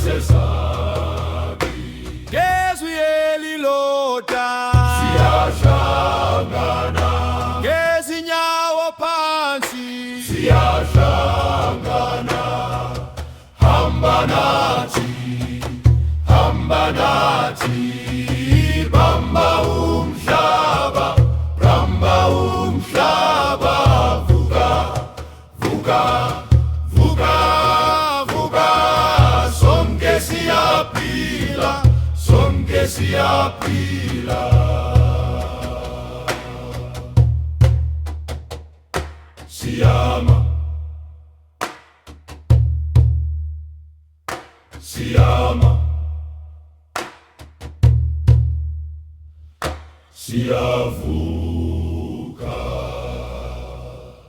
sesabi. Gezwi elilota Siyashangana, ngezinyawo phansi, siyashangana. Hamba nathi, hamba nathi. Bamba umhlaba, bamba umhlaba. Vuka, vuka, vuka, vuka. Sonke siyaphila, sonke siyaphila. Siyama, siyama, siyavuka.